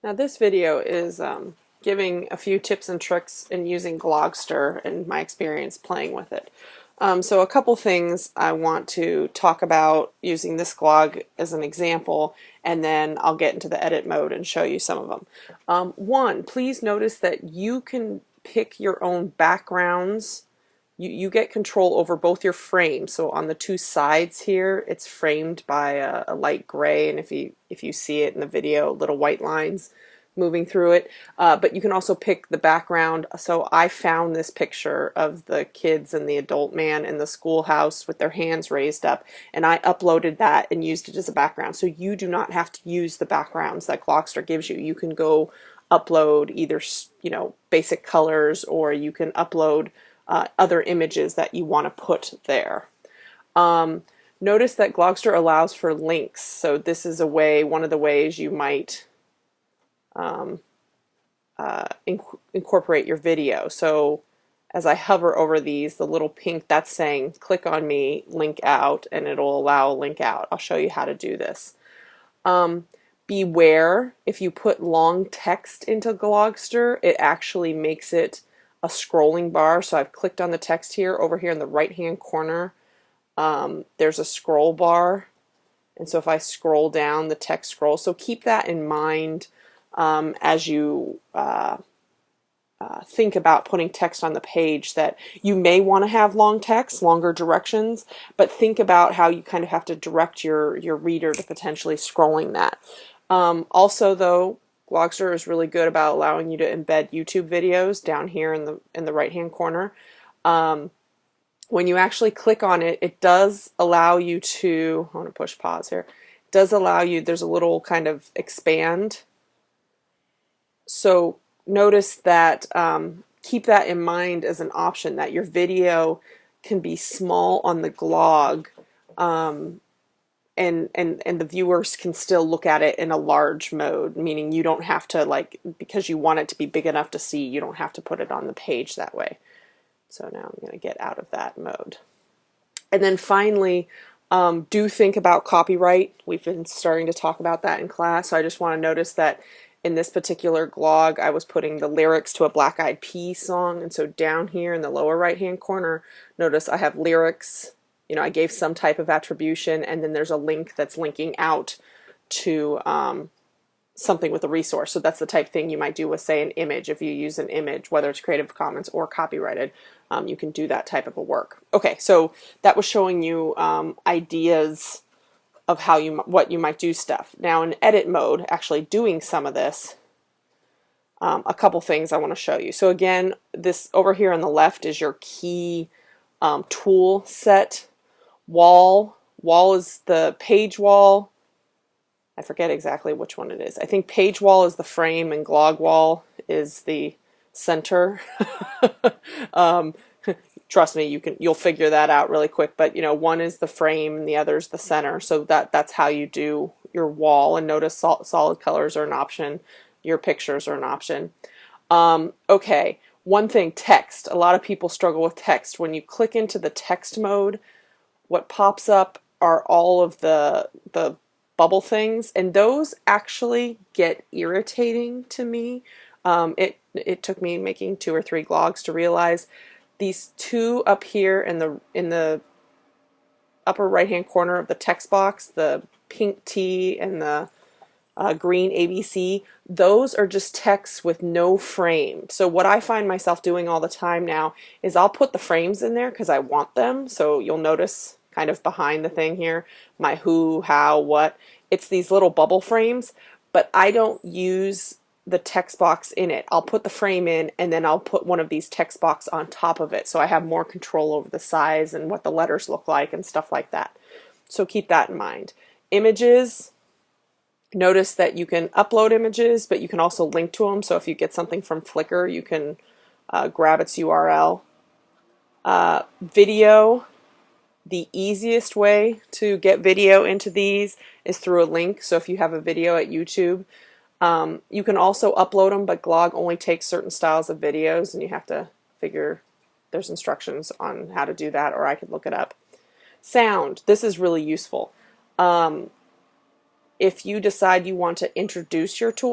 Now this video is giving a few tips and tricks in using Glogster and my experience playing with it. So a couple things I want to talk about using this glog as an example, and then I'll get into the edit mode and show you some of them. One, please notice that you can pick your own backgrounds. You get control over both your frames. So on the two sides here, it's framed by a light gray, and if you see it in the video, little white lines moving through it. But you can also pick the background. So I found this picture of the kids and the adult man in the schoolhouse with their hands raised up, and I uploaded that and used it as a background. So you do not have to use the backgrounds that Glogster gives you. You can go upload either basic colors, or you can upload other images that you want to put there. Notice that Glogster allows for links, so this is one of the ways you might incorporate your video. So as I hover over these, the little pink, that's saying click on me, link out, and it'll allow a link out. I'll show you how to do this. Beware, if you put long text into Glogster, it actually makes it a scrolling bar. So I've clicked on the text here. Over here in the right hand corner, there's a scroll bar, and so if I scroll down, the text scrolls. So keep that in mind as you think about putting text on the page, that you may want to have long text, longer directions, but think about how you kind of have to direct your reader to potentially scrolling that. Also though, Glogster is really good about allowing you to embed YouTube videos down here in the right hand corner. When you actually click on it, it does allow you to, I want to push pause here, it does allow you, there's a little kind of expand. So notice that, keep that in mind as an option, that your video can be small on the glog, and the viewers can still look at it in a large mode, meaning you don't have to, like, because you want it to be big enough to see, you don't have to put it on the page that way. So now I'm going to get out of that mode. And then finally, do think about copyright. We've been starting to talk about that in class, so I just want to notice that in this particular glog, I was putting the lyrics to a Black Eyed Peas song, and so down here in the lower right hand corner, notice I have lyrics. I gave some type of attribution, and then there's a link that's linking out to something with a resource. So that's the type of thing you might do with, say, an image. If you use an image, whether it's Creative Commons or copyrighted, you can do that type of a work. Okay, so that was showing you ideas of what you might do stuff. Now in edit mode, actually doing some of this, a couple things I want to show you. So again, this over here on the left is your key tool set. Wall is the page wall. I forget exactly which one it is. I think page wall is the frame and glog wall is the center. Trust me, you'll figure that out really quick. But one is the frame and the other is the center. So that's how you do your wall. And notice solid colors are an option. Your pictures are an option. Okay, one thing, text. A lot of people struggle with text. When you click into the text mode, what pops up are all of the bubble things, and those actually get irritating to me. It took me making 2 or 3 glogs to realize these two up here in the upper right hand corner of the text box, the pink T and the green ABC, those are just text with no frame. So what I find myself doing all the time now is I'll put the frames in there because I want them. So you'll notice kind of behind the thing here, my who, how, what, it's these little bubble frames, but I don't use the text box in it. I'll put the frame in, and then I'll put one of these text box on top of it, so I have more control over the size and what the letters look like and stuff like that. So keep that in mind. Images, notice that you can upload images, but you can also link to them. So if you get something from Flickr, you can grab its URL. Video, the easiest way to get video into these is through a link. So if you have a video at YouTube, you can also upload them, but Glog only takes certain styles of videos, and you have to figure, there's instructions on how to do that, or I could look it up. Sound, this is really useful. If you decide you want to introduce your tool